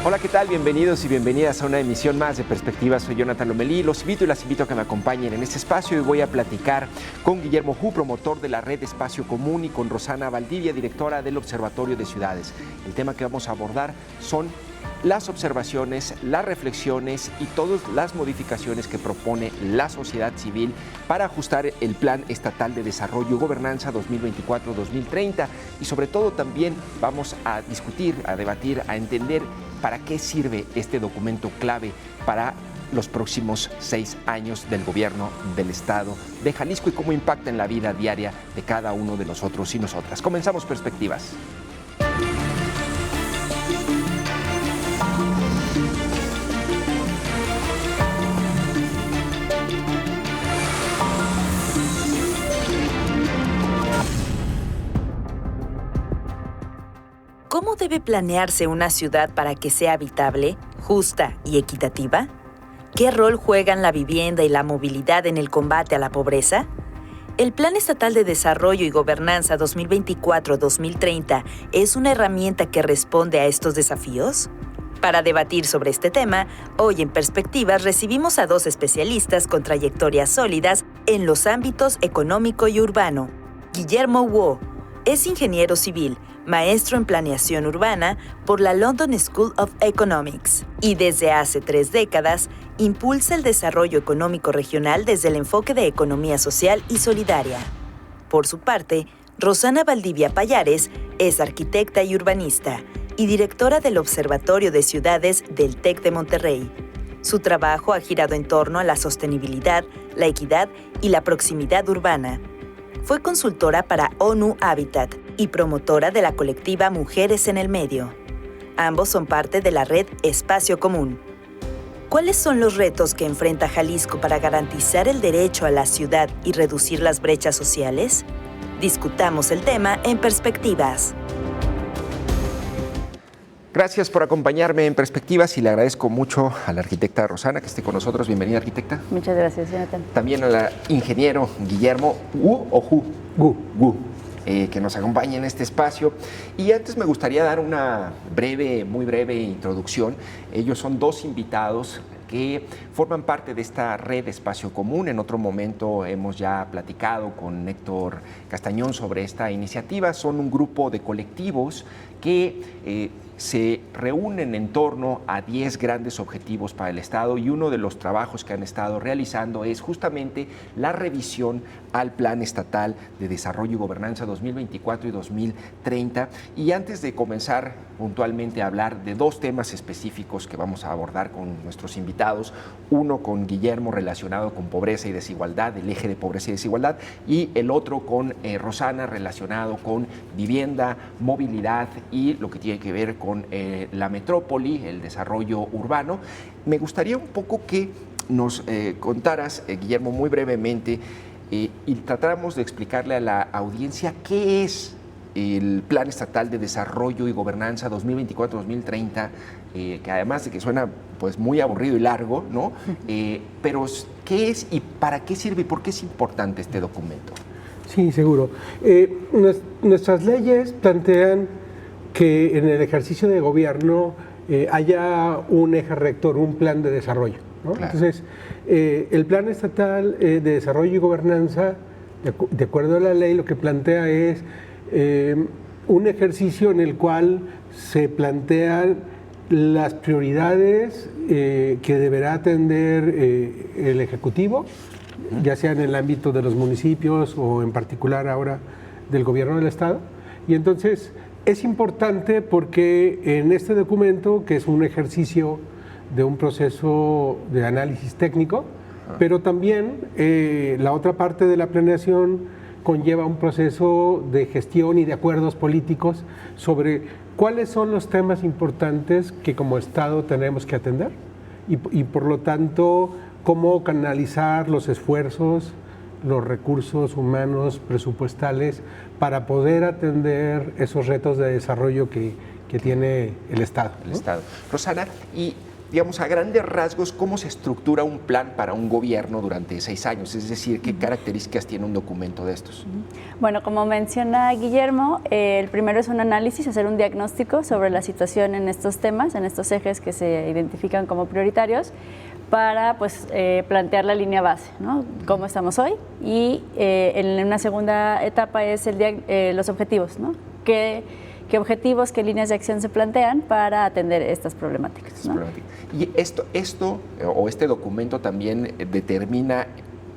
Hola, ¿qué tal? Bienvenidos y bienvenidas a una emisión más de Perspectivas. Soy Jonathan Lomelí. Los invito y las invito a que me acompañen en este espacio y voy a platicar con Guillermo Hu, promotor de la red Espacio Común, y con Rosana Valdivia, directora del Observatorio de Ciudades. El tema que vamos a abordar son las observaciones, las reflexiones y todas las modificaciones que propone la sociedad civil para ajustar el Plan Estatal de Desarrollo y Gobernanza 2024-2030. Y sobre todo también vamos a discutir, a debatir, a entender para qué sirve este documento clave para los próximos 6 años del gobierno del Estado de Jalisco y cómo impacta en la vida diaria de cada uno de nosotros y nosotras. Comenzamos Perspectivas. ¿Cómo debe planearse una ciudad para que sea habitable, justa y equitativa? ¿Qué rol juegan la vivienda y la movilidad en el combate a la pobreza? ¿El Plan Estatal de Desarrollo y Gobernanza 2024-2030 es una herramienta que responde a estos desafíos? Para debatir sobre este tema, hoy en Perspectivas recibimos a 2 especialistas con trayectorias sólidas en los ámbitos económico y urbano. Guillermo Hu es ingeniero civil, maestro en planeación urbana por la London School of Economics y desde hace 3 décadas impulsa el desarrollo económico regional desde el enfoque de economía social y solidaria. Por su parte, Rosana Valdivia Pallares es arquitecta y urbanista y directora del Observatorio de Ciudades del TEC de Monterrey. Su trabajo ha girado en torno a la sostenibilidad, la equidad y la proximidad urbana. Fue consultora para ONU Habitat y promotora de la colectiva Mujeres en el Medio. Ambos son parte de la red Espacio Común. ¿Cuáles son los retos que enfrenta Jalisco para garantizar el derecho a la ciudad y reducir las brechas sociales? Discutamos el tema en Perspectivas. Gracias por acompañarme en Perspectivas y le agradezco mucho a la arquitecta Rosana que esté con nosotros. Bienvenida, arquitecta. Muchas gracias, Jonathan. También al ingeniero Guillermo Hu, que nos acompaña en este espacio. Y antes me gustaría dar una muy breve introducción. Ellos son 2 invitados que forman parte de esta red Espacio Común. En otro momento hemos ya platicado con Héctor Castañón sobre esta iniciativa. Son un grupo de colectivos que se reúnen en torno a 10 grandes objetivos para el Estado, y uno de los trabajos que han estado realizando es justamente la revisión al Plan Estatal de Desarrollo y Gobernanza 2024 y 2030. Y antes de comenzar puntualmente a hablar de 2 temas específicos que vamos a abordar con nuestros invitados, uno con Guillermo relacionado con pobreza y desigualdad, el eje de pobreza y desigualdad, y el otro con Rosana relacionado con vivienda, movilidad y lo que tiene que ver con la metrópoli, el desarrollo urbano. Me gustaría un poco que nos contaras, Guillermo, muy brevemente y tratáramos de explicarle a la audiencia qué es el Plan Estatal de Desarrollo y Gobernanza 2024-2030, que además de que suena pues muy aburrido y largo, ¿no? Pero ¿qué es y para qué sirve y por qué es importante este documento? Sí, seguro. Nuestras leyes plantean que en el ejercicio de gobierno haya un eje rector, un plan de desarrollo, ¿no? Claro. Entonces, el Plan Estatal de Desarrollo y Gobernanza, de acuerdo a la ley, lo que plantea es un ejercicio en el cual se plantean las prioridades que deberá atender el Ejecutivo, ya sea en el ámbito de los municipios o en particular ahora del gobierno del Estado. Y entonces es importante porque en este documento, que es un ejercicio de un proceso de análisis técnico, pero también la otra parte de la planeación conlleva un proceso de gestión y de acuerdos políticos sobre cuáles son los temas importantes que como Estado tenemos que atender y por lo tanto cómo canalizar los esfuerzos, los recursos humanos, presupuestales, para poder atender esos retos de desarrollo que tiene el Estado, ¿no? El Estado. Rosana, y digamos, a grandes rasgos, ¿cómo se estructura un plan para un gobierno durante 6 años? Es decir, ¿qué características tiene un documento de estos? Bueno, como menciona Guillermo, el primero es un análisis, hacer un diagnóstico sobre la situación en estos temas, en estos ejes que se identifican como prioritarios, para pues, plantear la línea base, ¿no? Cómo estamos hoy, y en una segunda etapa es los objetivos, ¿no? ¿Qué objetivos, qué líneas de acción se plantean para atender estas problemáticas, ¿no? Y este documento también determina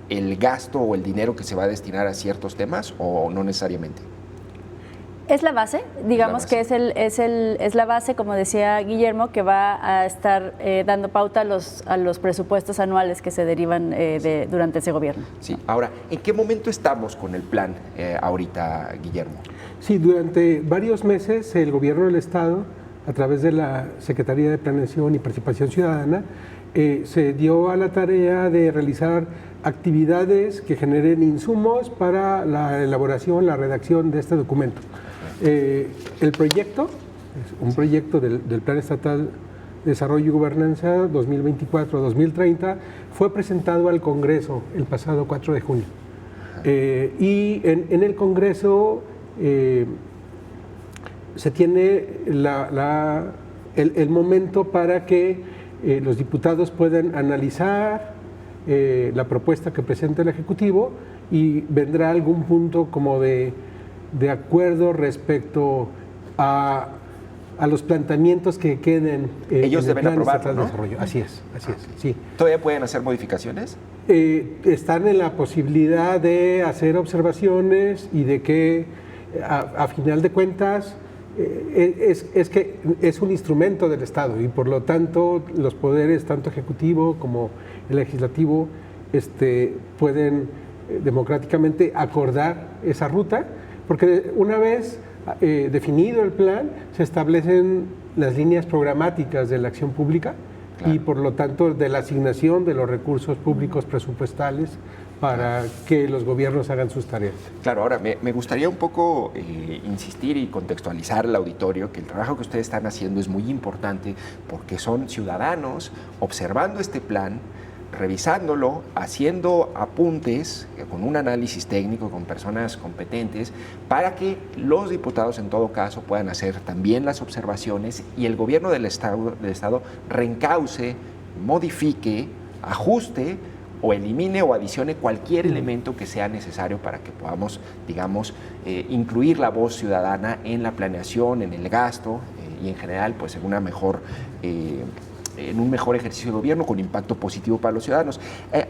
el gasto o el dinero que se va a destinar a ciertos temas, o no necesariamente. Es la base, digamos que es la base, como decía Guillermo, que va a estar dando pauta a los presupuestos anuales que se derivan durante ese gobierno. Sí, ahora, ¿en qué momento estamos con el plan ahorita, Guillermo? Sí, durante varios meses el gobierno del Estado, a través de la Secretaría de Planeación y Participación Ciudadana, se dio a la tarea de realizar actividades que generen insumos para la elaboración, la redacción de este documento. El proyecto, un proyecto del Plan Estatal de Desarrollo y Gobernanza 2024-2030, fue presentado al Congreso el pasado 4 de junio. Y en el Congreso se tiene el momento para que los diputados puedan analizar la propuesta que presenta el Ejecutivo, y vendrá algún punto como de acuerdo respecto a los planteamientos que queden. Ellos deben aprobarlo, ¿no? Desarrollo. Así es, sí. ¿Todavía pueden hacer modificaciones? Están en la posibilidad de hacer observaciones y de que, a final de cuentas, es que es un instrumento del Estado, y por lo tanto los poderes, tanto ejecutivo como el legislativo, pueden democráticamente acordar esa ruta, porque una vez definido el plan, se establecen las líneas programáticas de la acción pública. Claro. Y por lo tanto de la asignación de los recursos públicos presupuestales para que los gobiernos hagan sus tareas. Claro, ahora me gustaría un poco insistir y contextualizar al auditorio que el trabajo que ustedes están haciendo es muy importante, porque son ciudadanos observando este plan, revisándolo, haciendo apuntes con un análisis técnico, con personas competentes, para que los diputados en todo caso puedan hacer también las observaciones, y el gobierno del Estado reencauce, modifique, ajuste o elimine o adicione cualquier elemento que sea necesario para que podamos, digamos, incluir la voz ciudadana en la planeación, en el gasto y en general pues en un mejor ejercicio de gobierno con impacto positivo para los ciudadanos.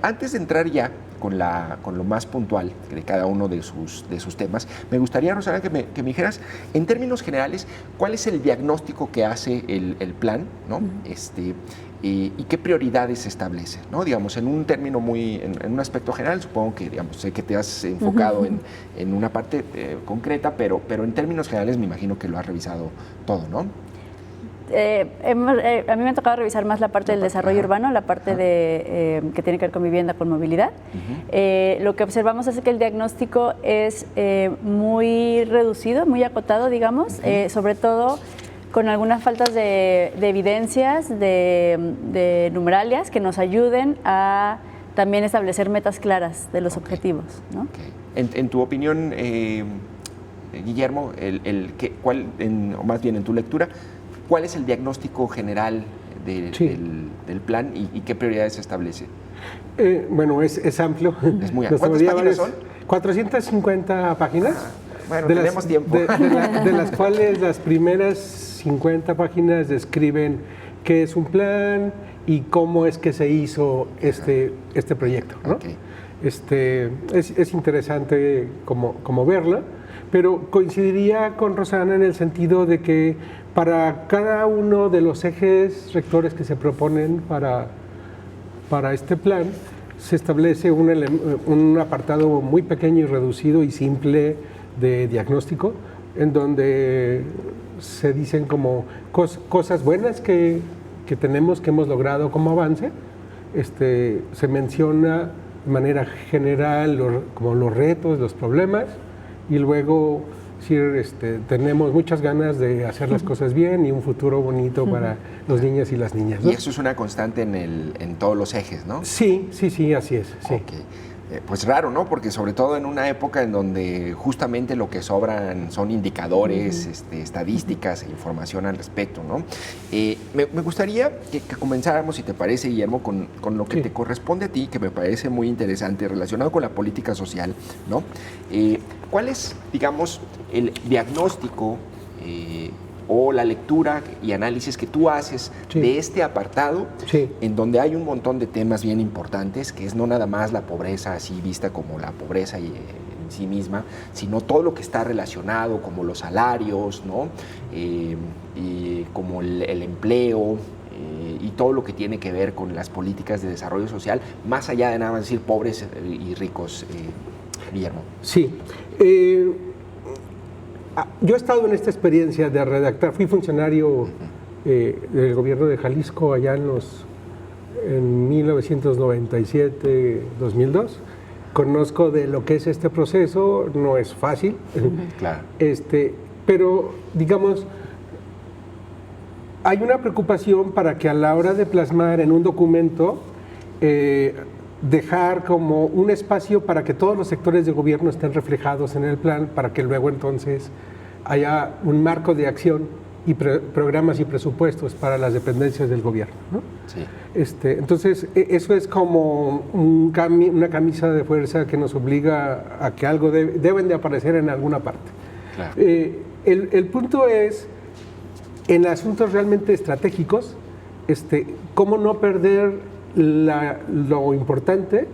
Antes de entrar ya con lo más puntual de cada uno de sus temas, me gustaría, Rosana, que me dijeras, en términos generales, cuál es el diagnóstico que hace el plan, ¿no? Y qué prioridades se establece, ¿no? Digamos, en un término en un aspecto general, supongo que, digamos, sé que te has enfocado en una parte concreta, pero en términos generales me imagino que lo has revisado todo, ¿no? A mí me ha tocado revisar más la parte del desarrollo urbano, la parte que tiene que ver con vivienda, con movilidad. Lo que observamos es que el diagnóstico es muy reducido, muy acotado, digamos, sobre todo con algunas faltas de evidencias, de numeralias que nos ayuden a también establecer metas claras de los objetivos, ¿no? En tu opinión, Guillermo, o más bien en tu lectura, ¿cuál es el diagnóstico general del plan y qué prioridades se establece? Bueno, es amplio. Es muy amplio. ¿Cuántas páginas son? 450 páginas. Bueno, tenemos tiempo. De las cuales las primeras 50 páginas describen qué es un plan y cómo es que se hizo este proyecto, ¿no? Okay. Es interesante como verla, pero coincidiría con Rosana en el sentido de que para cada uno de los ejes rectores que se proponen para este plan, se establece un apartado muy pequeño y reducido y simple de diagnóstico, en donde se dicen como cosas buenas que tenemos, que hemos logrado como avance. Se menciona de manera general como los retos, los problemas, y luego Es decir, tenemos muchas ganas de hacer las cosas bien y un futuro bonito para los niños y las niñas, ¿no? Y eso es una constante en todos los ejes, ¿no? Sí, así es. Sí. Okay. Pues raro, ¿no? Porque sobre todo en una época en donde justamente lo que sobran son indicadores, estadísticas e información al respecto, ¿no? Me gustaría que comenzáramos, si te parece, Guillermo, con lo que te corresponde a ti, que me parece muy interesante, relacionado con la política social, ¿no? ¿Cuál es, digamos, el diagnóstico o la lectura y análisis que tú haces de este apartado, en donde hay un montón de temas bien importantes, que es no nada más la pobreza así vista como la pobreza en sí misma, sino todo lo que está relacionado, como los salarios, ¿no? Y como el empleo, y todo lo que tiene que ver con las políticas de desarrollo social, más allá de nada más decir pobres y ricos, Guillermo. Sí. Yo he estado en esta experiencia de redactar, fui funcionario del gobierno de Jalisco allá en 1997, 2002. Conozco de lo que es este proceso, no es fácil, claro. Pero digamos, hay una preocupación para que a la hora de plasmar en un documento, dejar como un espacio para que todos los sectores de gobierno estén reflejados en el plan, para que luego entonces haya un marco de acción y programas y presupuestos para las dependencias del gobierno, ¿no? Sí. Entonces, eso es como una camisa de fuerza que nos obliga a que algo deben de aparecer en alguna parte. Claro. El punto es, en asuntos realmente estratégicos, cómo no perder lo importante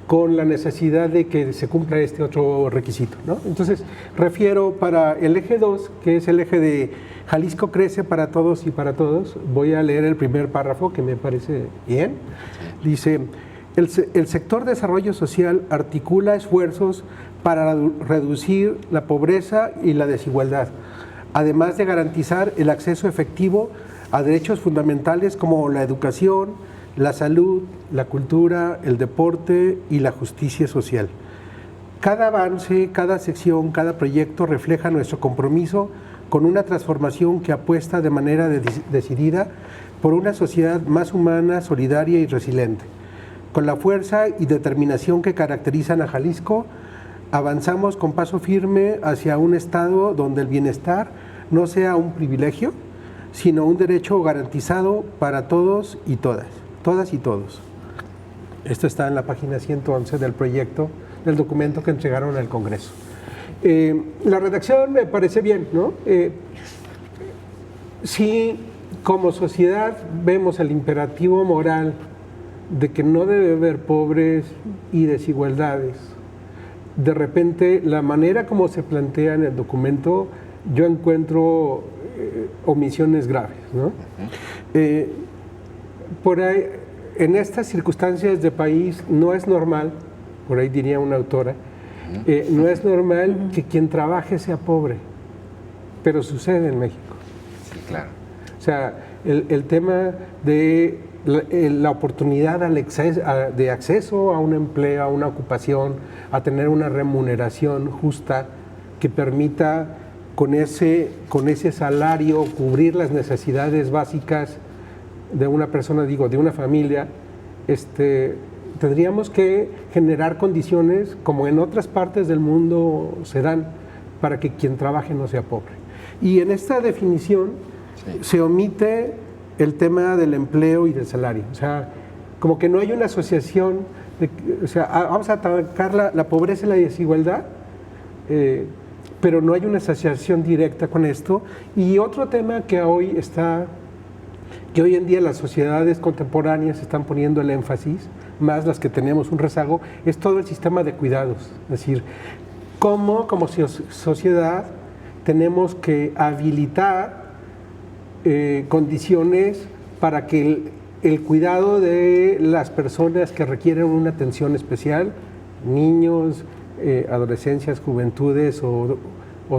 con la necesidad de que se cumpla este otro requisito, ¿no? Entonces, refiero para el eje 2, que es el eje de Jalisco crece para todos y para todos. Voy a leer el primer párrafo que me parece bien. Dice, el sector desarrollo social articula esfuerzos para reducir la pobreza y la desigualdad, además de garantizar el acceso efectivo a derechos fundamentales como la educación, la salud, la cultura, el deporte y la justicia social. Cada avance, cada sección, cada proyecto refleja nuestro compromiso con una transformación que apuesta de manera decidida por una sociedad más humana, solidaria y resiliente. Con la fuerza y determinación que caracterizan a Jalisco, avanzamos con paso firme hacia un estado donde el bienestar no sea un privilegio, sino un derecho garantizado para todos y todas y todos. Esto está en la página 111 del proyecto, del documento que entregaron al Congreso. La redacción me parece bien, ¿no? Si como sociedad vemos el imperativo moral de que no debe haber pobres y desigualdades, de repente la manera como se plantea en el documento, yo encuentro omisiones graves, ¿no? Por ahí, en estas circunstancias de país, no es normal, por ahí diría una autora, no es normal que quien trabaje sea pobre, pero sucede en México. Sí, claro. O sea, el tema de la oportunidad de acceso a un empleo, a una ocupación, a tener una remuneración justa que permita con ese salario cubrir las necesidades básicas de una persona, de una familia, tendríamos que generar condiciones como en otras partes del mundo se dan para que quien trabaje no sea pobre. Y en esta definición se omite el tema del empleo y del salario. O sea, como que no hay una asociación, vamos a atacar la pobreza y la desigualdad, pero no hay una asociación directa con esto. Y otro tema que hoy en día las sociedades contemporáneas están poniendo el énfasis, más las que tenemos un rezago, es todo el sistema de cuidados. Es decir, cómo como sociedad tenemos que habilitar condiciones para que el cuidado de las personas que requieren una atención especial, niños, adolescencias, juventudes o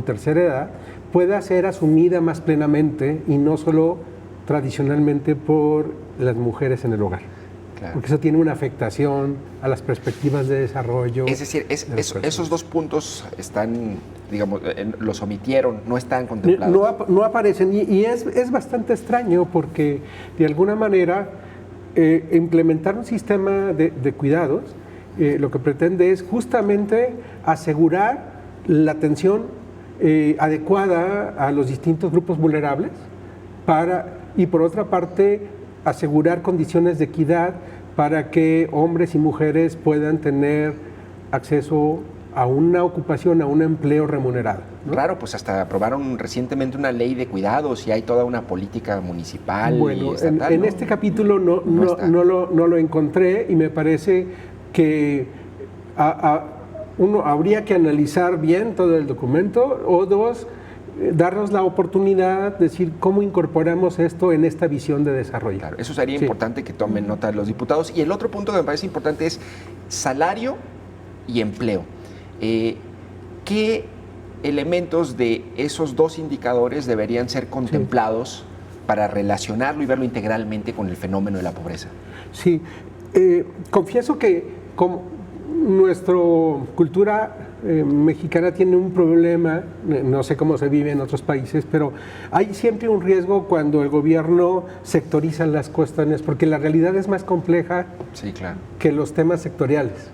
tercera edad, pueda ser asumida más plenamente y no solo tradicionalmente por las mujeres en el hogar. Porque eso tiene una afectación a las perspectivas de desarrollo. Es decir, esos 2 puntos están, digamos, los omitieron, no están contemplados. No aparecen y es bastante extraño porque de alguna manera implementar un sistema de cuidados lo que pretende es justamente asegurar la atención adecuada a los distintos grupos vulnerables y por otra parte asegurar condiciones de equidad para que hombres y mujeres puedan tener acceso a una ocupación, a un empleo remunerado, ¿no? Claro, pues hasta aprobaron recientemente una ley de cuidados y hay toda una política municipal y estatal. En este capítulo no lo encontré y me parece que uno habría que analizar bien todo el documento o 2, darnos la oportunidad de decir cómo incorporamos esto en esta visión de desarrollo. Claro, eso sería importante que tomen nota los diputados. Y el otro punto que me parece importante es salario y empleo. ¿Qué elementos de esos 2 indicadores deberían ser contemplados para relacionarlo y verlo integralmente con el fenómeno de la pobreza? Sí, confieso que como nuestra cultura mexicana tiene un problema, no sé cómo se vive en otros países, pero hay siempre un riesgo cuando el gobierno sectoriza las cuestiones, porque la realidad es más compleja que los temas sectoriales.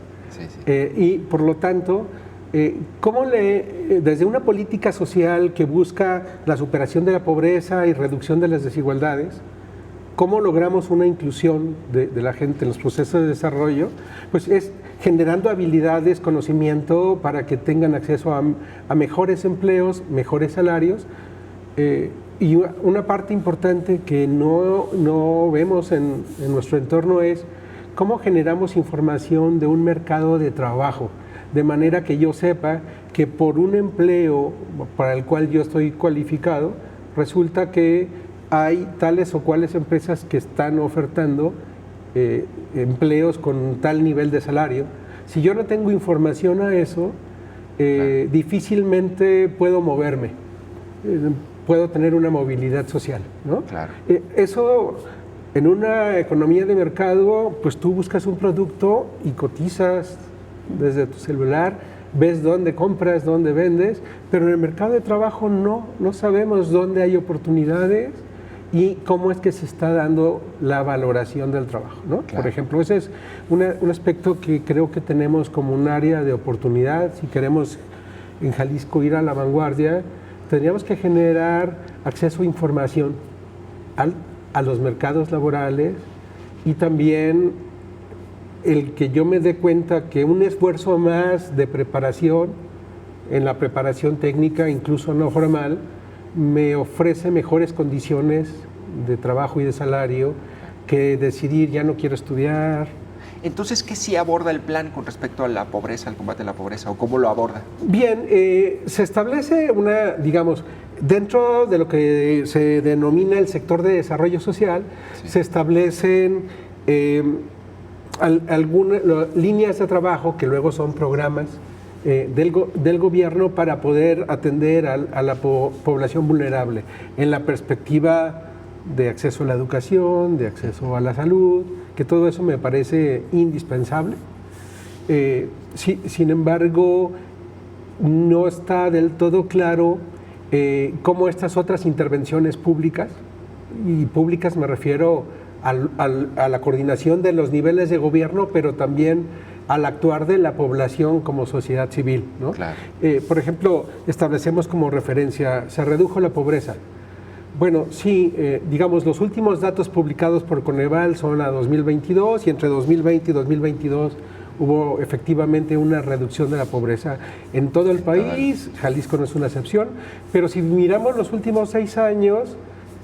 Y por lo tanto, desde una política social que busca la superación de la pobreza y reducción de las desigualdades, ¿cómo logramos una inclusión de la gente en los procesos de desarrollo? Pues es generando habilidades, conocimiento para que tengan acceso a mejores empleos, mejores salarios. Y una parte importante que no vemos en nuestro entorno es cómo generamos información de un mercado de trabajo, de manera que yo sepa que por un empleo para el cual yo estoy cualificado, resulta que hay tales o cuales empresas que están ofertando empleos con tal nivel de salario. Si yo no tengo información a eso, difícilmente puedo moverme, puedo tener una movilidad social, ¿no? Claro. Eso, en una economía de mercado, pues tú buscas un producto y cotizas desde tu celular, ves dónde compras, dónde vendes, pero en el mercado de trabajo no sabemos dónde hay oportunidades y cómo es que se está dando la valoración del trabajo, ¿no? Claro. Por ejemplo, ese es un aspecto que creo que tenemos como un área de oportunidad. Si queremos en Jalisco ir a la vanguardia, tendríamos que generar acceso a información a los mercados laborales y también el que yo me dé cuenta que un esfuerzo más de preparación, en la preparación técnica, incluso no formal, me ofrece mejores condiciones de trabajo y de salario que decidir ya no quiero estudiar. Entonces, ¿qué sí aborda el plan con respecto a la pobreza, al combate a la pobreza, o cómo lo aborda? Bien, se establece digamos, dentro de lo que se denomina el sector de desarrollo social, se establecen algunas líneas de trabajo que luego son programas del gobierno para poder atender a la población vulnerable en la perspectiva de acceso a la educación, de acceso a la salud, que todo eso me parece indispensable. Sin embargo, no está del todo claro cómo estas otras intervenciones públicas, y públicas me refiero a la coordinación de los niveles de gobierno, pero también al actuar de la población como sociedad civil, ¿no? Claro. Por ejemplo, establecemos como referencia, se redujo la pobreza. Bueno, sí, digamos, los últimos datos publicados por Coneval son a 2022 y entre 2020 y 2022 hubo efectivamente una reducción de la pobreza en todo el país. Jalisco no es una excepción, pero si miramos los últimos 6 años,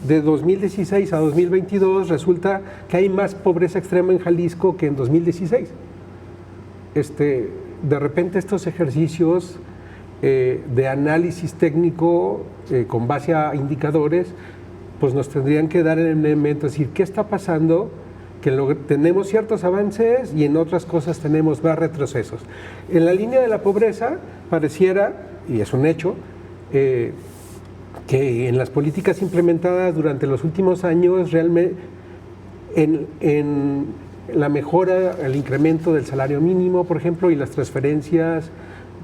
de 2016 a 2022, resulta que hay más pobreza extrema en Jalisco que en 2016. De repente estos ejercicios de análisis técnico con base a indicadores, pues nos tendrían que dar en el momento, es decir, ¿qué está pasando? Que tenemos ciertos avances y en otras cosas tenemos más retrocesos. En la línea de la pobreza pareciera, y es un hecho, que en las políticas implementadas durante los últimos años realmente en la mejora, el incremento del salario mínimo, por ejemplo, y las transferencias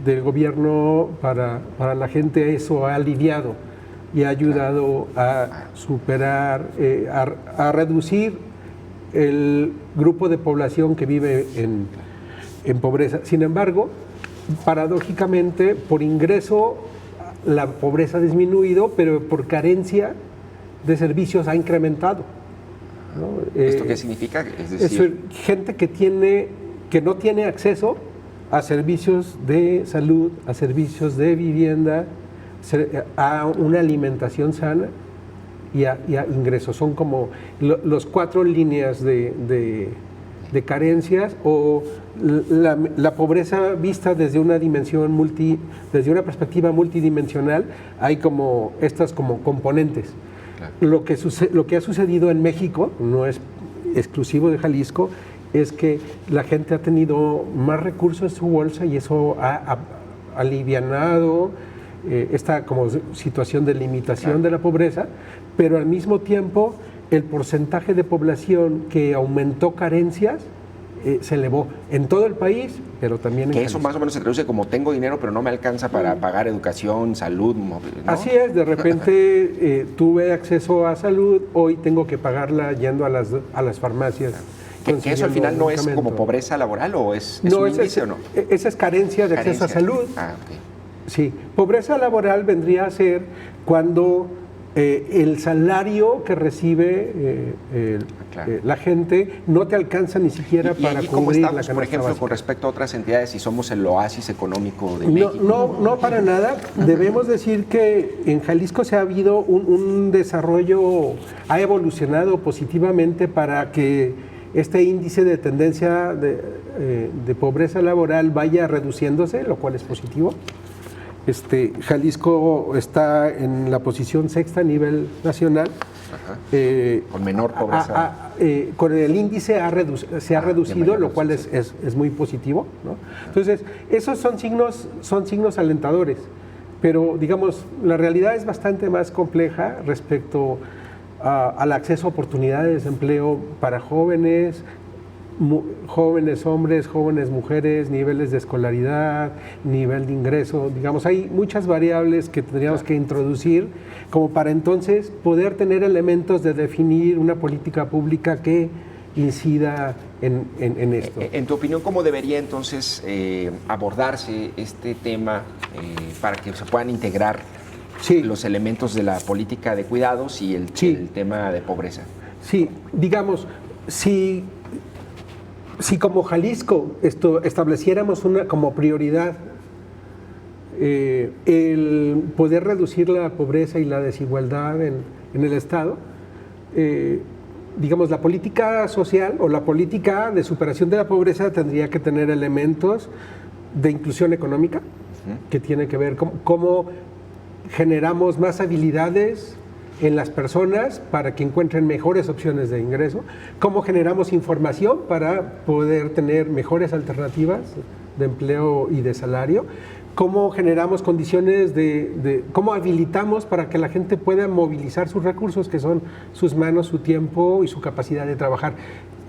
del gobierno para la gente, eso ha aliviado y ha ayudado a superar, a reducir el grupo de población que vive en pobreza. Sin embargo, paradójicamente, por ingreso la pobreza ha disminuido, pero por carencia de servicios ha incrementado, ¿no? ¿Esto qué significa? Es decir, gente que no tiene acceso a servicios de salud, a servicios de vivienda, a una alimentación sana y a ingresos. Son como los 4 líneas de carencias, o la pobreza vista desde una dimensión desde una perspectiva multidimensional. Hay como estas como componentes. Claro. Lo que ha sucedido en México, no es exclusivo de Jalisco, es que la gente ha tenido más recursos en su bolsa y eso ha alivianado esta como situación de limitación, claro, de la pobreza, pero al mismo tiempo el porcentaje de población que aumentó carencias se elevó en todo el país, pero también en Jalisco. Eso más o menos se traduce como: tengo dinero pero no me alcanza para pagar educación, salud, ¿no? Así es, de repente tuve acceso a salud, hoy tengo que pagarla yendo a las farmacias. ¿Que eso al final no es como pobreza laboral o es un índice o no? Esa es carencia de acceso a salud. Okay. Sí, pobreza laboral vendría a ser cuando el salario que recibe claro, la gente no te alcanza ni siquiera para cubrir ¿cómo estamos, la canasta por ejemplo, básica? Con respecto a otras entidades, si somos el oasis económico de México? No, para nada. Debemos decir que en Jalisco se ha habido un desarrollo, ha evolucionado positivamente para que este índice de tendencia de pobreza laboral vaya reduciéndose, lo cual es positivo. Jalisco está en la posición 6ª a nivel nacional. Con menor pobreza. Con el índice se ha reducido, lo cual es muy positivo, ¿no? Entonces, esos son signos alentadores, pero digamos, la realidad es bastante más compleja respecto al acceso a oportunidades de empleo para jóvenes hombres, jóvenes mujeres, niveles de escolaridad, nivel de ingreso. Digamos, hay muchas variables que tendríamos que introducir como para entonces poder tener elementos de definir una política pública que incida en esto. En tu opinión, ¿cómo debería entonces abordarse este tema para que se puedan integrar los elementos de la política de cuidados y el tema de pobreza? Sí, digamos, si como Jalisco estableciéramos como prioridad el poder reducir la pobreza y la desigualdad en el Estado, digamos, la política social o la política de superación de la pobreza tendría que tener elementos de inclusión económica, que tiene que ver cómo generamos más habilidades en las personas para que encuentren mejores opciones de ingreso, cómo generamos información para poder tener mejores alternativas de empleo y de salario, cómo generamos condiciones cómo habilitamos para que la gente pueda movilizar sus recursos, que son sus manos, su tiempo y su capacidad de trabajar.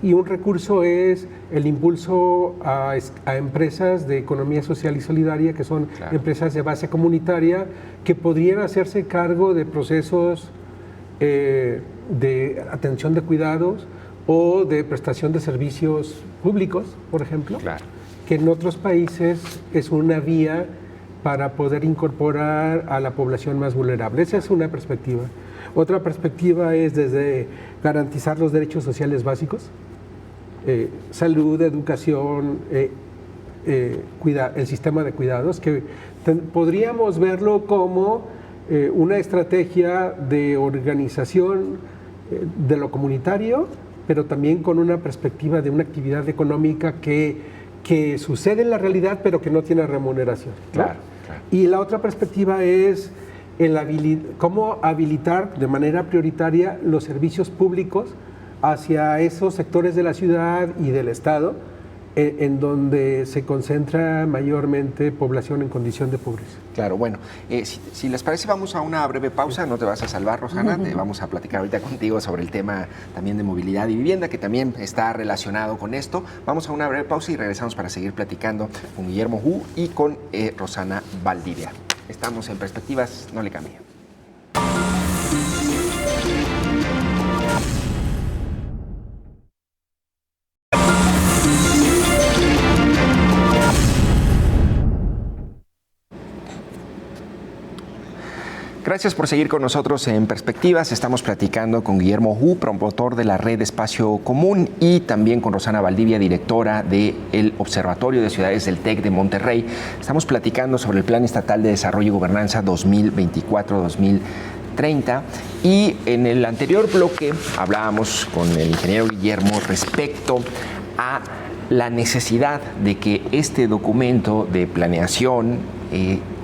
Y un recurso es el impulso a empresas de economía social y solidaria, que son empresas de base comunitaria, que podrían hacerse cargo de procesos de atención de cuidados o de prestación de servicios públicos, por ejemplo, que en otros países es una vía para poder incorporar a la población más vulnerable. Esa es una perspectiva. Otra perspectiva es desde garantizar los derechos sociales básicos, salud, educación, el sistema de cuidados, que podríamos verlo como una estrategia de organización de lo comunitario, pero también con una perspectiva de una actividad económica que sucede en la realidad, pero que no tiene remuneración, ¿no? Y la otra perspectiva es cómo habilitar de manera prioritaria los servicios públicos hacia esos sectores de la ciudad y del Estado en donde se concentra mayormente población en condición de pobreza. Claro, bueno, si les parece vamos a una breve pausa, no te vas a salvar, Rosana, te vamos a platicar ahorita contigo sobre el tema también de movilidad y vivienda, que también está relacionado con esto. Vamos a una breve pausa y regresamos para seguir platicando con Guillermo Hu y con Rosana Valdivia. Estamos en Perspectivas, no le cambie. Gracias por seguir con nosotros en Perspectivas. Estamos platicando con Guillermo Hu, promotor de la Red Espacio Común, y también con Rosana Valdivia, directora del Observatorio de Ciudades del TEC de Monterrey. Estamos platicando sobre el Plan Estatal de Desarrollo y Gobernanza 2024-2030. Y en el anterior bloque hablábamos con el ingeniero Guillermo respecto a la necesidad de que este documento de planeación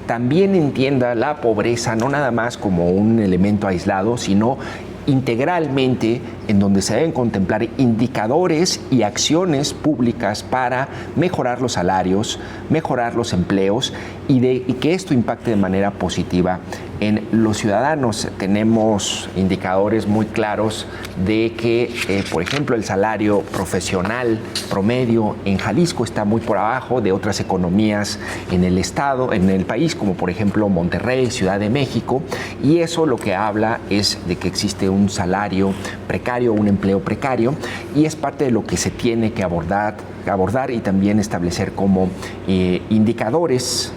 también entienda la pobreza no nada más como un elemento aislado, sino integralmente, en donde se deben contemplar indicadores y acciones públicas para mejorar los salarios, mejorar los empleos y que esto impacte de manera positiva en los ciudadanos. Tenemos indicadores muy claros de que, por ejemplo, el salario profesional promedio en Jalisco está muy por abajo de otras economías en el estado, en el país, como por ejemplo Monterrey, Ciudad de México, y eso lo que habla es de que existe un salario precario, un empleo precario, y es parte de lo que se tiene que abordar y también establecer como indicadores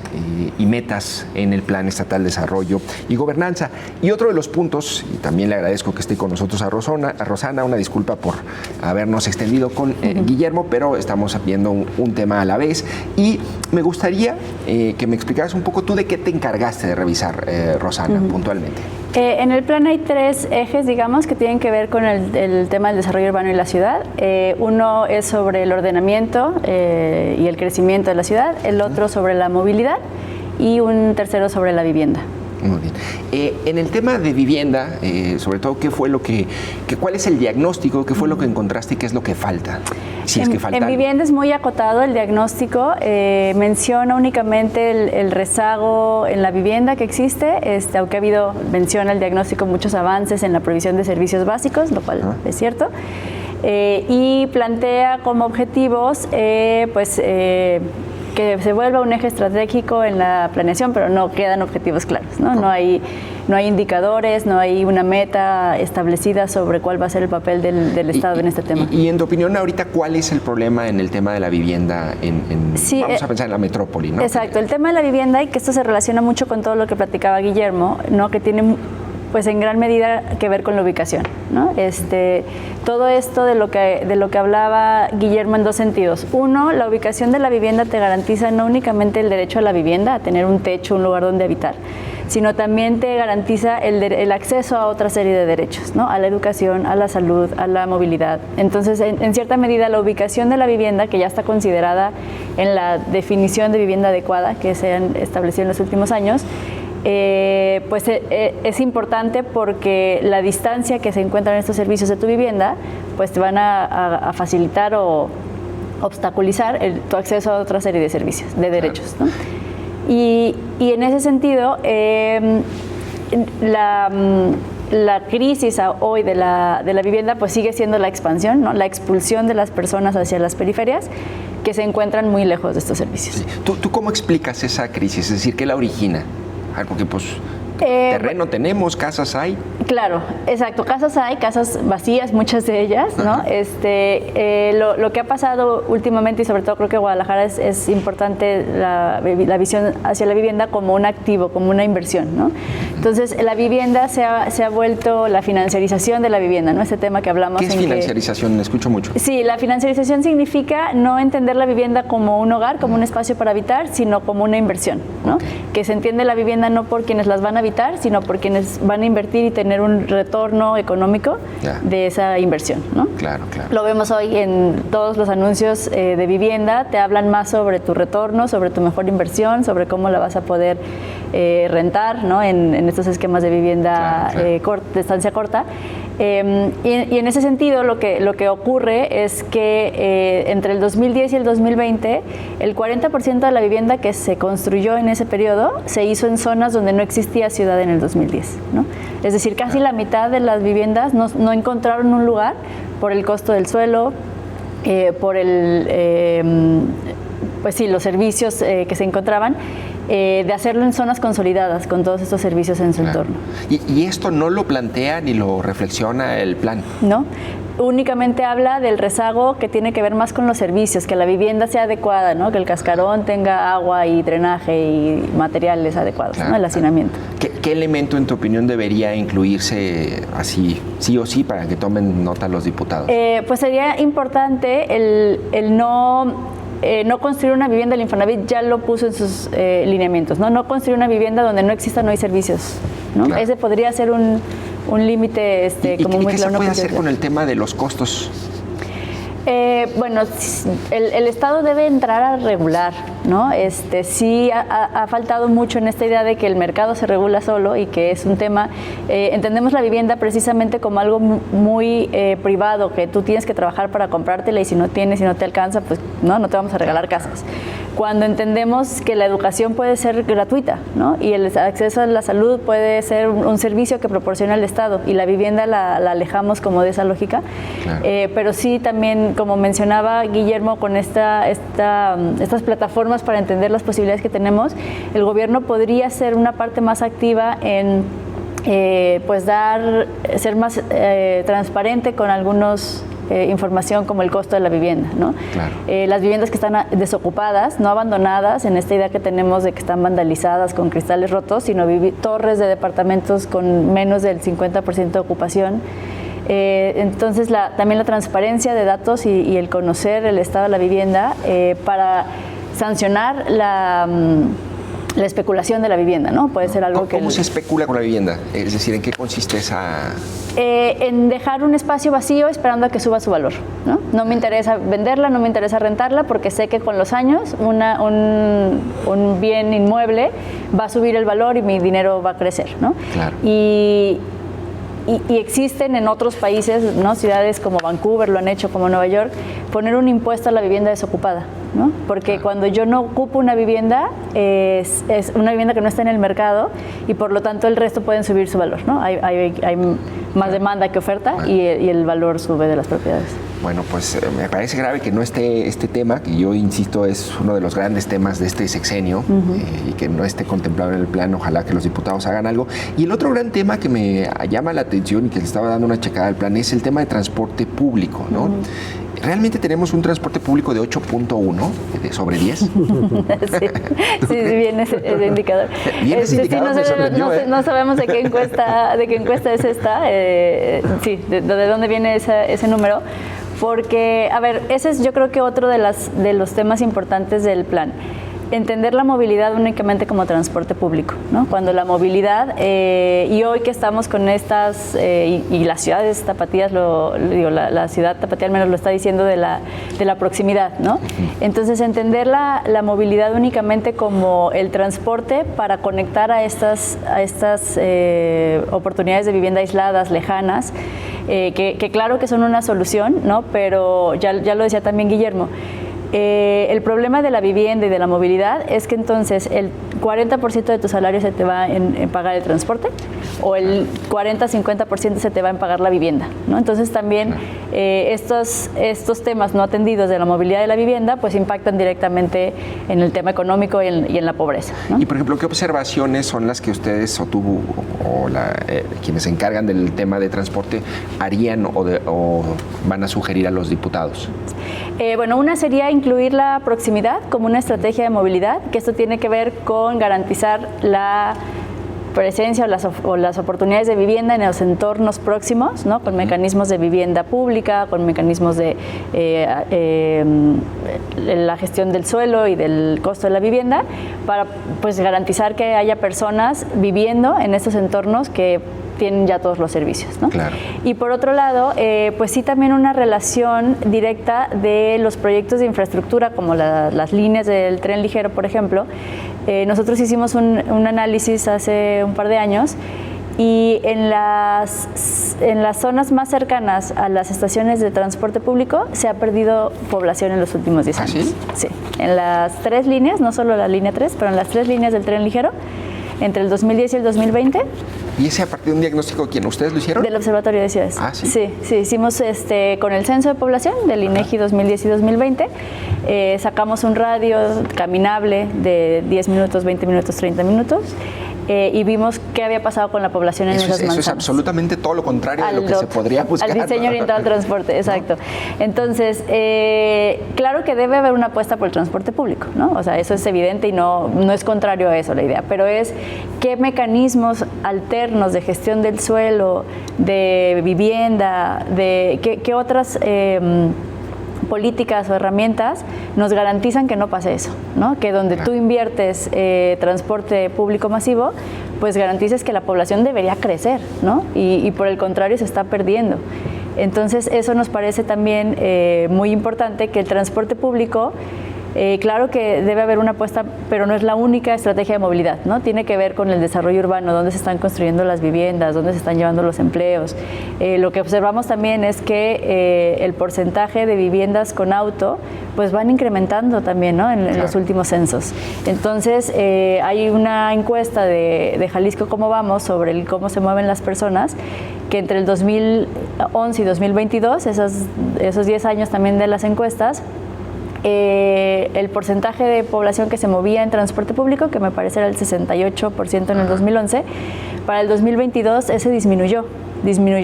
y metas en el Plan Estatal de Desarrollo y Gobernanza. Y otro de los puntos, y también le agradezco que esté con nosotros a Rosana, una disculpa por habernos extendido con Guillermo, pero estamos viendo un tema a la vez, y me gustaría que me explicaras un poco tú de qué te encargaste de revisar, Rosana, puntualmente. En el plan hay 3 ejes, digamos, que tienen que ver con el tema del desarrollo urbano y la ciudad. Uno es sobre el ordenamiento y el crecimiento de la ciudad, el otro sobre la movilidad y un tercero sobre la vivienda. Muy bien. En el tema de vivienda, sobre todo, ¿cuál es el diagnóstico? ¿Qué fue lo que encontraste y qué es lo que falta? Si es que falta. En vivienda es muy acotado el diagnóstico. Menciona únicamente el rezago en la vivienda que existe, aunque menciona el diagnóstico muchos avances en la provisión de servicios básicos, lo cual es cierto. Y plantea como objetivos, que se vuelva un eje estratégico en la planeación, pero no quedan objetivos claros, ¿no? No hay indicadores, no hay una meta establecida sobre cuál va a ser el papel del Estado en este tema. Y en tu opinión ahorita, ¿cuál es el problema en el tema de la vivienda vamos a pensar en la metrópoli, ¿no? Exacto, el tema de la vivienda, y que esto se relaciona mucho con todo lo que platicaba Guillermo, ¿no? Que tiene pues en gran medida que ver con la ubicación, ¿no? Todo esto de lo que hablaba Guillermo en 2 sentidos. Uno, la ubicación de la vivienda te garantiza no únicamente el derecho a la vivienda, a tener un techo, un lugar donde habitar, sino también te garantiza el acceso a otra serie de derechos, ¿no? A la educación, a la salud, a la movilidad. Entonces, en cierta medida, la ubicación de la vivienda, que ya está considerada en la definición de vivienda adecuada que se han establecido en los últimos años, es importante porque la distancia que se encuentra en estos servicios de tu vivienda pues te van a facilitar o obstaculizar tu acceso a otra serie de servicios, de derechos, ¿no? Y en ese sentido, la crisis hoy de la vivienda pues sigue siendo la expansión, ¿no? La expulsión de las personas hacia las periferias que se encuentran muy lejos de estos servicios. Sí. ¿Tú cómo explicas esa crisis? Es decir, ¿qué la origina? Porque pues terreno tenemos, casas hay. Claro, exacto, casas hay, casas vacías, muchas de ellas, ¿no? Lo que ha pasado últimamente, y sobre todo creo que Guadalajara es importante la visión hacia la vivienda como un activo, como una inversión, ¿no? Entonces, la vivienda se ha vuelto la financiarización de la vivienda, ¿no? Ese tema que hablamos. ¿Qué es financiarización? Escucho mucho. Sí, la financiarización significa no entender la vivienda como un hogar, como un espacio para habitar, sino como una inversión, ¿no? Que se entiende la vivienda no por quienes las van a habitar, sino por quienes van a invertir y tener un retorno económico de esa inversión, ¿no? Claro, claro. Lo vemos hoy en todos los anuncios de vivienda, te hablan más sobre tu retorno, sobre tu mejor inversión, sobre cómo la vas a poder rentar, ¿no? En estos esquemas de vivienda de estancia corta. Y en ese sentido lo que ocurre es que entre el 2010 y el 2020 el 40% de la vivienda que se construyó en ese periodo se hizo en zonas donde no existía ciudad en el 2010, ¿no? Es decir, casi la mitad de las viviendas no encontraron un lugar por el costo del suelo, por pues sí, los servicios que se encontraban, de hacerlo en zonas consolidadas con todos estos servicios en su entorno. ¿Y esto no lo plantea ni lo reflexiona el plan? No, únicamente habla del rezago que tiene que ver más con los servicios, que la vivienda sea adecuada, ¿no? Que el cascarón tenga agua y drenaje y materiales adecuados, ¿no? El hacinamiento. ¿Qué elemento, en tu opinión, debería incluirse así, sí o sí, para que tomen nota los diputados? Pues sería importante el no construir una vivienda. El Infonavit ya lo puso en sus lineamientos, ¿no? No construir una vivienda donde no exista, no hay servicios, ¿no? Claro. Ese podría ser un límite como muy claro. ¿Y qué se puede hacer con el tema de los costos? Bueno, el Estado debe entrar a regular, ¿no? Sí ha faltado mucho en esta idea de que el mercado se regula solo y que es un tema, entendemos la vivienda precisamente como algo muy privado, que tú tienes que trabajar para comprártela y si no tienes, si no te alcanza, pues no te vamos a regalar casas. Cuando entendemos que la educación puede ser gratuita, ¿no? Y el acceso a la salud puede ser un servicio que proporciona el Estado y la vivienda la alejamos como de esa lógica. Claro. Pero sí también, como mencionaba Guillermo, con estas plataformas para entender las posibilidades que tenemos, el gobierno podría ser una parte más activa en ser más transparente con algunos información como el costo de la vivienda, ¿no? Claro. Las viviendas que están desocupadas, no abandonadas, en esta idea que tenemos de que están vandalizadas con cristales rotos, sino torres de departamentos con menos del 50% de ocupación. Entonces también la transparencia de datos y el conocer el estado de la vivienda para sancionar la especulación de la vivienda, ¿no? Puede ser algo ¿Cómo se especula con la vivienda? Es decir, ¿en qué consiste esa...? En dejar un espacio vacío esperando a que suba su valor, ¿no? No me interesa venderla, no me interesa rentarla, porque sé que con los años un bien inmueble va a subir el valor y mi dinero va a crecer, ¿no? Claro. Y existen en otros países, ¿no? Ciudades como Vancouver lo han hecho, como Nueva York, poner un impuesto a la vivienda desocupada, ¿no? Porque cuando yo no ocupo una vivienda, es una vivienda que no está en el mercado y por lo tanto el resto pueden subir su valor, ¿no? Hay más demanda que oferta y el valor sube de las propiedades. Bueno, pues me parece grave que no esté este tema, que yo insisto es uno de los grandes temas de este sexenio, y que no esté contemplado en el plan. Ojalá que los diputados hagan algo. Y el otro gran tema que me llama la atención y que le estaba dando una checada al plan es el tema de transporte público, ¿no? ¿Realmente tenemos un transporte público de 8.1 sobre 10? Sí, viene ese indicador. Viene ese indicador, me sorprendió, no sabemos de qué encuesta es esta, de dónde viene ese número, porque, a ver, ese es yo creo que otro de los temas importantes del plan. Entender la movilidad únicamente como transporte público, ¿no? Cuando la movilidad, y hoy que estamos con estas, y las ciudades tapatías, la ciudad tapatía al menos lo está diciendo de la proximidad, ¿no? Entonces, entender la movilidad únicamente como el transporte para conectar a estas oportunidades de vivienda aisladas, lejanas, que claro que son una solución, ¿no? Pero ya lo decía también Guillermo, el problema de la vivienda y de la movilidad es que entonces el 40% de tu salario se te va en pagar el transporte o el 40-50% se te va en pagar la vivienda, ¿no? Entonces también estos temas no atendidos de la movilidad de la vivienda pues impactan directamente en el tema económico y en la pobreza, ¿no? Y por ejemplo, ¿qué observaciones son las que ustedes o tú o quienes se encargan del tema de transporte harían o van a sugerir a los diputados? Bueno, una sería incluir la proximidad como una estrategia de movilidad, que esto tiene que ver con garantizar la presencia o las oportunidades de vivienda en los entornos próximos, ¿no? Con mecanismos de vivienda pública, con mecanismos de la gestión del suelo y del costo de la vivienda, para pues garantizar que haya personas viviendo en estos entornos que tienen ya todos los servicios, ¿no? Claro. Y por otro lado, pues sí también una relación directa de los proyectos de infraestructura, como las líneas del tren ligero, por ejemplo. Nosotros hicimos un análisis hace un par de años Y en las zonas más cercanas a las estaciones de transporte público se ha perdido población en los últimos 10 años. ¿Sí? Sí. En las 3 líneas, no solo la línea 3, pero en las 3 líneas del tren ligero, entre el 2010 y el 2020. ¿Y ese a partir de un diagnóstico quién? ¿Ustedes lo hicieron? Del Observatorio de Ciudades. Ah, ¿sí? Sí, hicimos con el Censo de Población del INEGI 2010 y 2020. Sacamos un radio caminable de 10 minutos, 20 minutos, 30 minutos. Y vimos qué había pasado con la población en esas manzanas. Eso es absolutamente todo lo contrario de lo que se podría buscar. Al diseño orientado al transporte, exacto. Entonces, claro que debe haber una apuesta por el transporte público, ¿no? O sea, eso es evidente y no es contrario a eso la idea, pero es qué mecanismos alternos de gestión del suelo, de vivienda, de qué otras políticas o herramientas nos garantizan que no pase eso, ¿no? Que donde tú inviertes transporte público masivo, pues garantices que la población debería crecer, ¿no? Y por el contrario se está perdiendo. Entonces eso nos parece también muy importante, que el transporte público, claro que debe haber una apuesta, pero no es la única estrategia de movilidad, ¿no? Tiene que ver con el desarrollo urbano, dónde se están construyendo las viviendas, dónde se están llevando los empleos. Lo que observamos también es que el porcentaje de viviendas con auto pues van incrementando también, ¿no? en los últimos censos. Entonces hay una encuesta de Jalisco Cómo Vamos sobre cómo se mueven las personas, que entre el 2011 y 2022, esos 10 años también de las encuestas, el porcentaje de población que se movía en transporte público, que me parece era el 68% en el 2011, para el 2022 ese disminuyó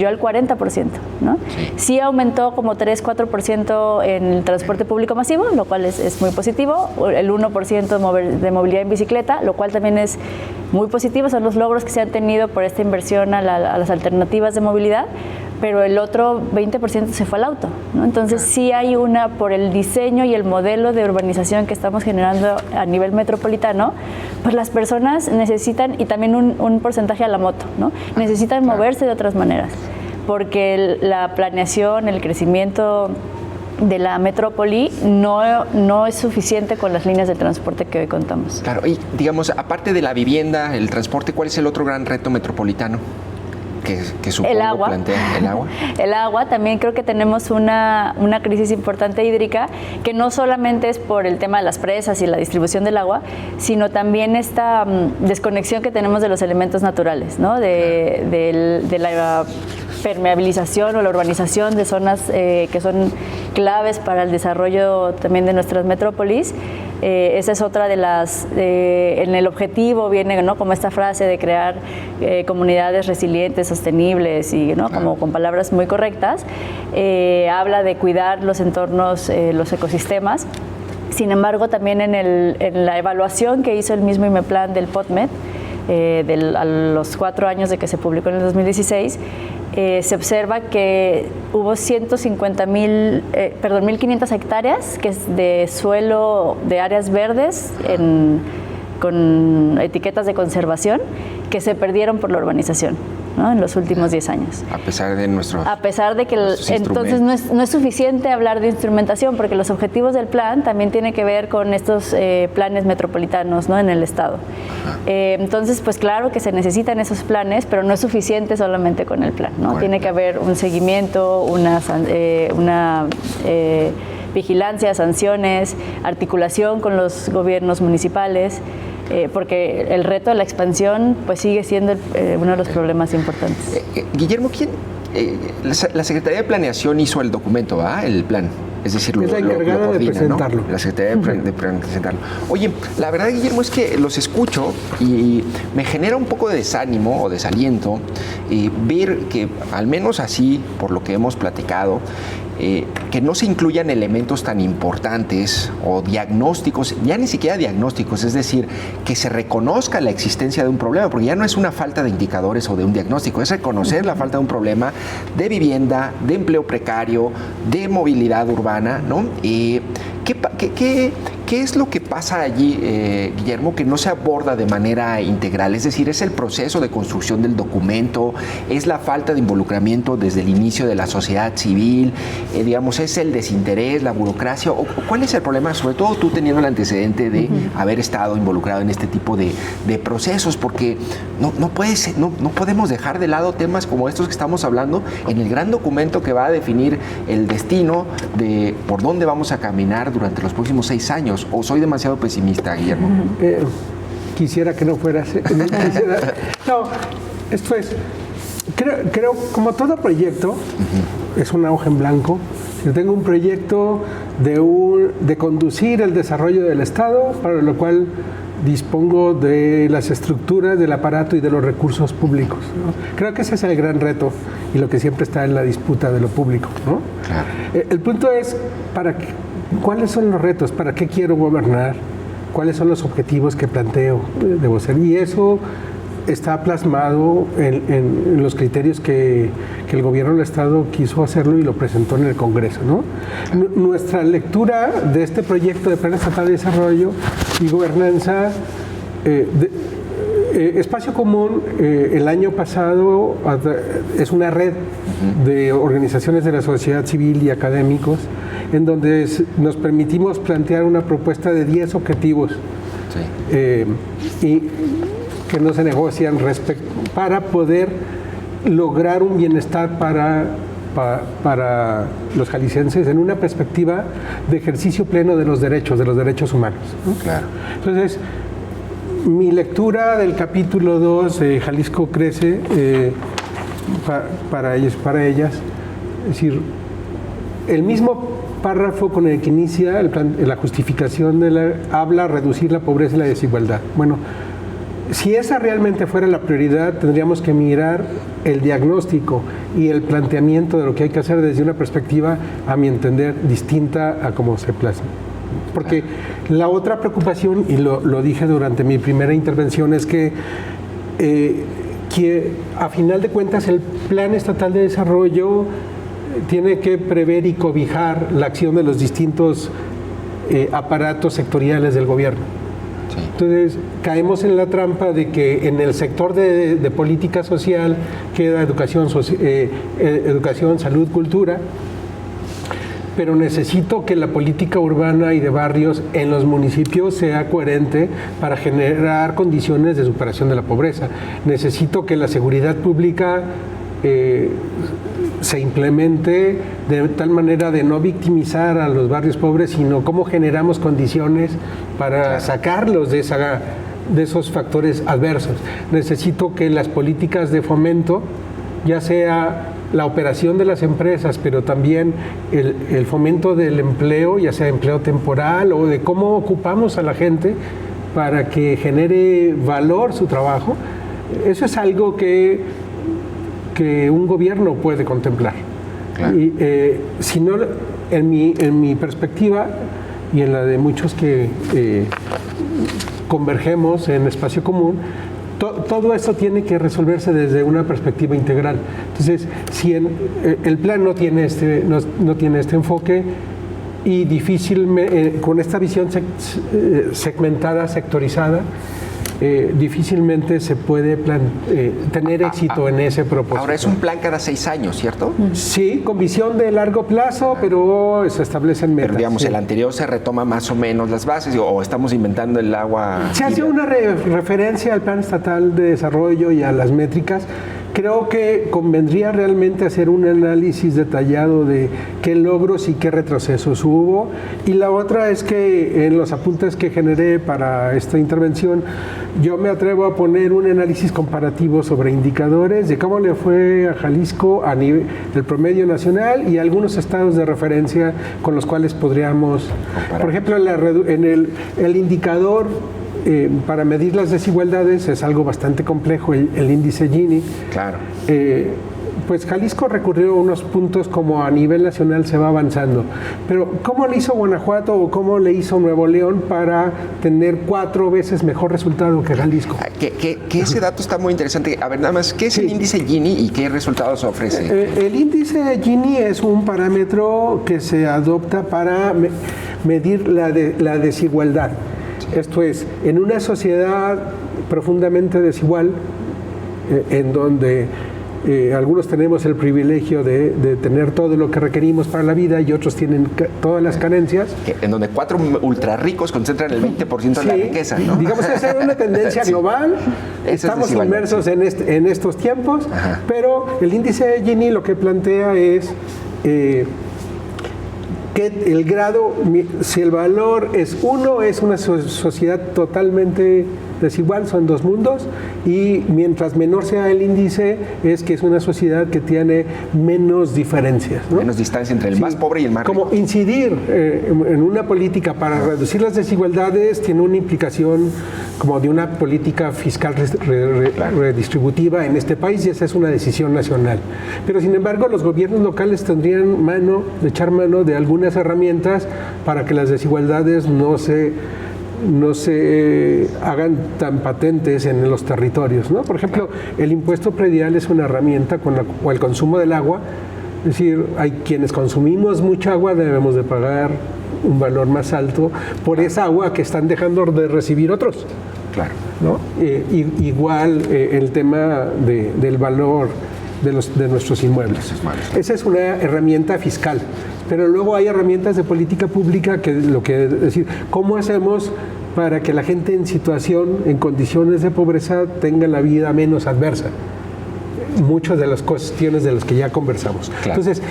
al 40%, ¿no? Sí aumentó como 3-4% en el transporte público masivo, lo cual es muy positivo, el 1% de movilidad en bicicleta, lo cual también es muy positivo, son los logros que se han tenido por esta inversión a las alternativas de movilidad, pero el otro 20% se fue al auto, ¿no? Entonces sí hay por el diseño y el modelo de urbanización que estamos generando a nivel metropolitano, pues las personas necesitan, y también un porcentaje a la moto, ¿no? Necesitan moverse de otras maneras, porque la planeación, el crecimiento de la metrópoli no es suficiente con las líneas de transporte que hoy contamos. Claro, y digamos, aparte de la vivienda, el transporte, ¿cuál es el otro gran reto metropolitano que supongo el agua. plantea? El agua. El agua, también creo que tenemos una crisis importante hídrica, que no solamente es por el tema de las presas y la distribución del agua, sino también esta desconexión que tenemos de los elementos naturales, ¿no? De la permeabilización o la urbanización de zonas que son claves para el desarrollo también de nuestras metrópolis. Esa es otra de las, en el objetivo viene, ¿no?, como esta frase de crear comunidades resilientes, sostenibles y, ¿no?, como con palabras muy correctas. Habla de cuidar los entornos, los ecosistemas. Sin embargo, también en la evaluación que hizo el mismo IMEPLAN del POTMED, a los 4 años de que se publicó en el 2016, se observa que hubo 1.500 hectáreas que es de suelo de áreas verdes con etiquetas de conservación que se perdieron por la urbanización, ¿no?, en los últimos 10 años. A pesar de que entonces no es suficiente hablar de instrumentación, porque los objetivos del plan también tienen que ver con estos planes metropolitanos, ¿no?, en el Estado. Entonces, pues claro que se necesitan esos planes, pero no es suficiente solamente con el plan, ¿no? Tiene que haber un seguimiento, una vigilancia, sanciones, articulación con los gobiernos municipales, porque el reto de la expansión pues sigue siendo uno de los problemas importantes. Guillermo, la Secretaría de Planeación hizo el documento, ¿verdad? El plan. Es decir, lo coordina, de presentarlo, ¿no? La Secretaría de presentarlo. Oye, la verdad, Guillermo, es que los escucho y me genera un poco de desánimo o desaliento ver que, al menos así, por lo que hemos platicado, que no se incluyan elementos tan importantes o diagnósticos, ya ni siquiera diagnósticos, es decir, que se reconozca la existencia de un problema, porque ya no es una falta de indicadores o de un diagnóstico, es reconocer la falta de un problema de vivienda, de empleo precario, de movilidad urbana, ¿no? ¿Qué ¿Qué es lo que pasa allí, Guillermo, que no se aborda de manera integral? Es decir, ¿es el proceso de construcción del documento? ¿Es la falta de involucramiento desde el inicio de la sociedad civil? Digamos, ¿es el desinterés, la burocracia? ¿O cuál es el problema? Sobre todo tú teniendo el antecedente de haber estado involucrado en este tipo de procesos, porque no podemos dejar de lado temas como estos que estamos hablando en el gran documento que va a definir el destino de por dónde vamos a caminar durante los próximos 6 años. ¿O soy demasiado pesimista, Guillermo? Quisiera que no fuera así. No, esto es, creo como todo proyecto, es una hoja en blanco. Yo tengo un proyecto de conducir el desarrollo del Estado, para lo cual dispongo de las estructuras, del aparato y de los recursos públicos, ¿no? Creo que ese es el gran reto y lo que siempre está en la disputa de lo público, ¿no? Claro. El punto es, ¿cuáles son los retos? ¿Para qué quiero gobernar? ¿Cuáles son los objetivos que planteo debo ser? Y eso está plasmado en los criterios que el gobierno del Estado quiso hacerlo y lo presentó en el Congreso, ¿no? Nuestra lectura de este proyecto de Plan Estatal de Desarrollo y Gobernanza, Espacio Común, el año pasado es una red de organizaciones de la sociedad civil y académicos en donde nos permitimos plantear una propuesta de 10 objetivos y que no se negocian para poder lograr un bienestar para los jaliscienses en una perspectiva de ejercicio pleno de los derechos humanos, ¿no? Claro. Entonces, mi lectura del capítulo 2 de Jalisco Crece, para ellos, para ellas, es decir, el mismo párrafo con el que inicia la justificación habla reducir la pobreza y la desigualdad. Bueno, si esa realmente fuera la prioridad, tendríamos que mirar el diagnóstico y el planteamiento de lo que hay que hacer desde una perspectiva, a mi entender, distinta a cómo se plasma. Porque la otra preocupación, y lo dije durante mi primera intervención, es que a final de cuentas el Plan Estatal de Desarrollo tiene que prever y cobijar la acción de los distintos aparatos sectoriales del gobierno. Entonces, caemos en la trampa de que en el sector de política social queda educación, salud, cultura, pero necesito que la política urbana y de barrios en los municipios sea coherente para generar condiciones de superación de la pobreza. Necesito que la seguridad pública se implemente de tal manera de no victimizar a los barrios pobres, sino cómo generamos condiciones para sacarlos de esos factores adversos. Necesito que las políticas de fomento, ya sea la operación de las empresas, pero también el fomento del empleo, ya sea empleo temporal o de cómo ocupamos a la gente para que genere valor su trabajo, eso es algo que un gobierno puede contemplar. Claro. Y si no, en mi perspectiva y en la de muchos que convergemos en Espacio Común, todo eso tiene que resolverse desde una perspectiva integral. Entonces, si el plan no tiene este enfoque, y difícilmente, con esta visión segmentada, sectorizada, difícilmente se puede tener éxito en ese propósito. Ahora es un plan cada 6 años, ¿cierto? Sí, con visión de largo plazo, pero se establecen metas. Pero digamos, el anterior se retoma más o menos las bases, o estamos inventando el agua. Se hace una referencia al Plan Estatal de Desarrollo y a las métricas. Creo que convendría realmente hacer un análisis detallado de qué logros y qué retrocesos hubo. Y la otra es que en los apuntes que generé para esta intervención, yo me atrevo a poner un análisis comparativo sobre indicadores de cómo le fue a Jalisco a nivel del promedio nacional y algunos estados de referencia con los cuales podríamos comparar. Por ejemplo, en el indicador para medir las desigualdades es algo bastante complejo, el índice Gini. Claro. Pues Jalisco recurrió a unos puntos como a nivel nacional se va avanzando. Pero ¿cómo le hizo Guanajuato o cómo le hizo Nuevo León para tener 4 veces mejor resultado que Jalisco? Que ese dato está muy interesante. A ver, nada más, ¿qué es el índice Gini y qué resultados ofrece? El índice Gini es un parámetro que se adopta para medir la desigualdad. Esto es, en una sociedad profundamente desigual, en donde algunos tenemos el privilegio de tener todo lo que requerimos para la vida y otros tienen todas las carencias. En donde 4 ultra ricos concentran el 20% de la riqueza, ¿no? Digamos que esa es una tendencia global. Estamos inmersos en estos tiempos, pero el índice de Gini lo que plantea es que el grado, si el valor es 1, es una sociedad totalmente desigual, son 2 mundos, y mientras menor sea el índice, es que es una sociedad que tiene menos diferencias, ¿no? Menos distancia entre el más pobre y el más rico. Como incidir en una política para reducir las desigualdades tiene una implicación como de una política fiscal redistributiva en este país, y esa es una decisión nacional. Pero sin embargo, los gobiernos locales tendrían de echar mano de algunas herramientas para que las desigualdades no se hagan tan patentes en los territorios, ¿no? Por ejemplo, el impuesto predial es una herramienta o el consumo del agua. Es decir, hay quienes consumimos mucha agua, debemos de pagar un valor más alto por esa agua que están dejando de recibir otros. Claro. ¿No? Igual el tema del valor de nuestros inmuebles. Esa es una herramienta fiscal. Pero luego hay herramientas de política pública decir, ¿cómo hacemos para que la gente en condiciones de pobreza tenga la vida menos adversa? Muchas de las cuestiones de las que ya conversamos. Claro. Entonces,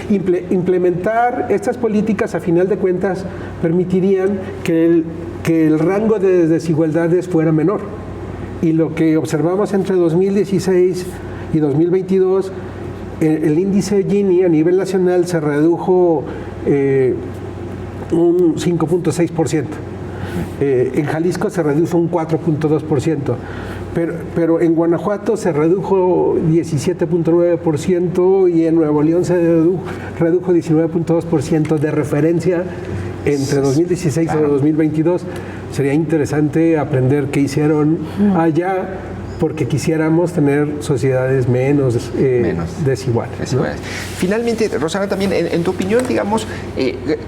implementar estas políticas, a final de cuentas, permitirían que el rango de desigualdades fuera menor. Y lo que observamos entre 2016 y 2022, el índice Gini a nivel nacional se redujo un 5.6%. En Jalisco se redujo un 4.2%. Pero en Guanajuato se redujo 17.9% y en Nuevo León se redujo 19.2% de referencia entre 2016 y 2022. Sería interesante aprender qué hicieron allá, porque quisiéramos tener sociedades menos desiguales, ¿no? Finalmente, Rosana, también, en tu opinión, digamos,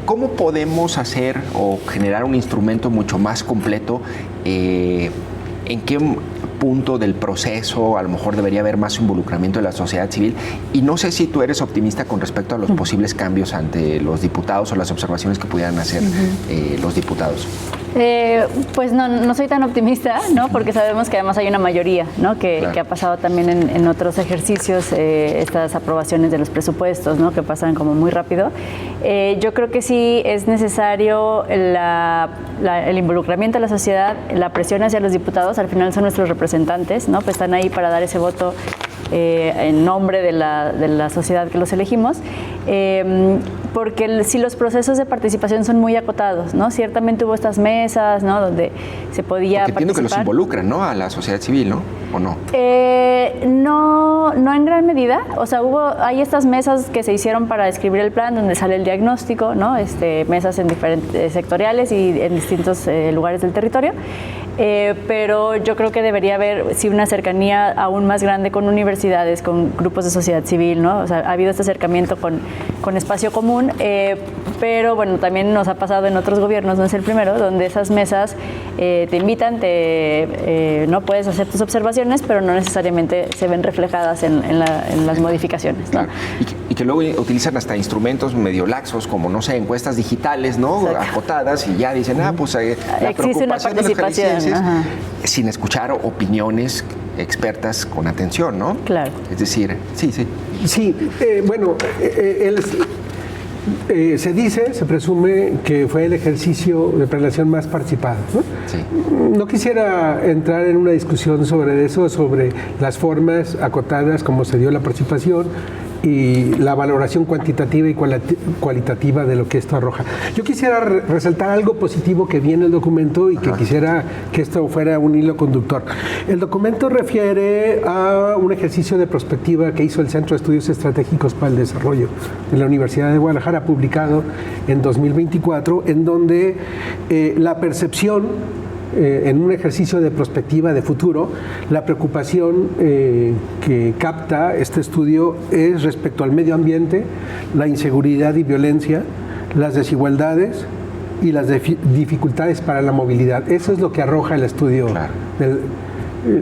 ¿cómo podemos hacer o generar un instrumento mucho más completo? ¿En qué punto del proceso a lo mejor debería haber más involucramiento de la sociedad civil? Y no sé si tú eres optimista con respecto a los posibles cambios ante los diputados o las observaciones que pudieran hacer los diputados. Pues no soy tan optimista, ¿no? Porque sabemos que además hay una mayoría, ¿no? Que ha pasado también en otros ejercicios, estas aprobaciones de los presupuestos, ¿no? Que pasan como muy rápido. Yo creo que sí es necesario el involucramiento de la sociedad, la presión hacia los diputados. Al final son nuestros representantes, ¿no? Pues están ahí para dar ese voto en nombre de la sociedad que los elegimos, porque si los procesos de participación son muy acotados, ¿no? Ciertamente hubo estas mesas, ¿no? Donde se podía porque entiendo participar. Que los involucran, ¿no? A la sociedad civil, ¿no? ¿O no? No en gran medida. O sea, hay estas mesas que se hicieron para escribir el plan, donde sale el diagnóstico, ¿no? Mesas en diferentes sectoriales y en distintos lugares del territorio. Pero yo creo que debería haber una cercanía aún más grande con universidades, con grupos de sociedad civil, ¿no? O sea, ha habido este acercamiento con espacio común, pero bueno, también nos ha pasado en otros gobiernos, no es el primero, donde esas mesas te invitan, no puedes hacer tus observaciones, pero no necesariamente se ven reflejadas en las modificaciones, ¿no? Claro. Y que luego utilizan hasta instrumentos medio laxos, como, no sé, encuestas digitales, ¿no? Exacto. Acotadas, y ya dicen, pues la existe una preocupación de los jaliscienses, sin escuchar opiniones expertas con atención, ¿no? Claro. Es decir, sí. Sí, se presume que fue el ejercicio de prelación más participado, ¿no? Sí. No quisiera entrar en una discusión sobre eso, sobre las formas acotadas como se dio la participación y la valoración cuantitativa y cualitativa de lo que esto arroja. Yo quisiera resaltar algo positivo que viene en el documento y que quisiera que esto fuera un hilo conductor. El documento refiere a un ejercicio de prospectiva que hizo el Centro de Estudios Estratégicos para el Desarrollo de la Universidad de Guadalajara, publicado en 2024, en donde la percepción en un ejercicio de prospectiva de futuro, la preocupación que capta este estudio es respecto al medio ambiente, la inseguridad y violencia, las desigualdades, y las dificultades para la movilidad. Eso es lo que arroja el estudio, Claro.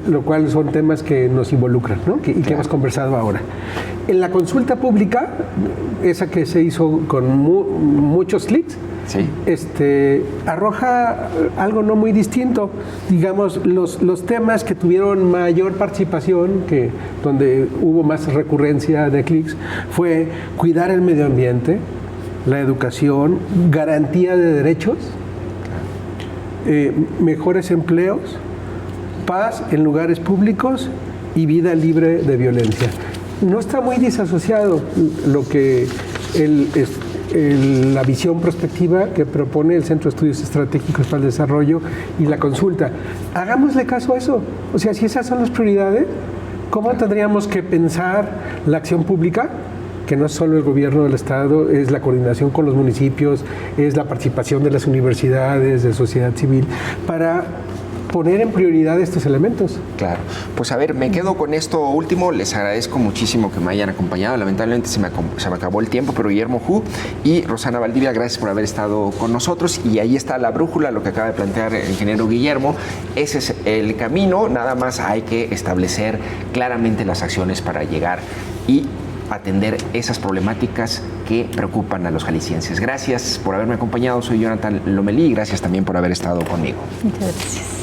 Lo cual son temas que nos involucran, ¿no? Que hemos conversado ahora. En la consulta pública, esa que se hizo con muchos clics, Sí. Arroja algo no muy distinto. Digamos, los temas que tuvieron mayor participación, donde hubo más recurrencia de clics, fue cuidar el medio ambiente, la educación, garantía de derechos, mejores empleos, paz en lugares públicos y vida libre de violencia. No está muy disasociado lo que la visión prospectiva que propone el Centro de Estudios Estratégicos para el Desarrollo y la consulta. Hagámosle caso a eso. O sea, si esas son las prioridades, ¿cómo tendríamos que pensar la acción pública? Que no es solo el gobierno del Estado, es la coordinación con los municipios, es la participación de las universidades, de sociedad civil, para poner en prioridad estos elementos. Claro. Pues a ver, me quedo con esto último. Les agradezco muchísimo que me hayan acompañado. Lamentablemente se me acabó el tiempo, pero Guillermo Hu y Rosana Valdivia, gracias por haber estado con nosotros. Y ahí está la brújula, lo que acaba de plantear el ingeniero Guillermo. Ese es el camino, nada más hay que establecer claramente las acciones para llegar y atender esas problemáticas que preocupan a los jaliscienses. Gracias por haberme acompañado. Soy Jonathan Lomelí y gracias también por haber estado conmigo. Muchas gracias.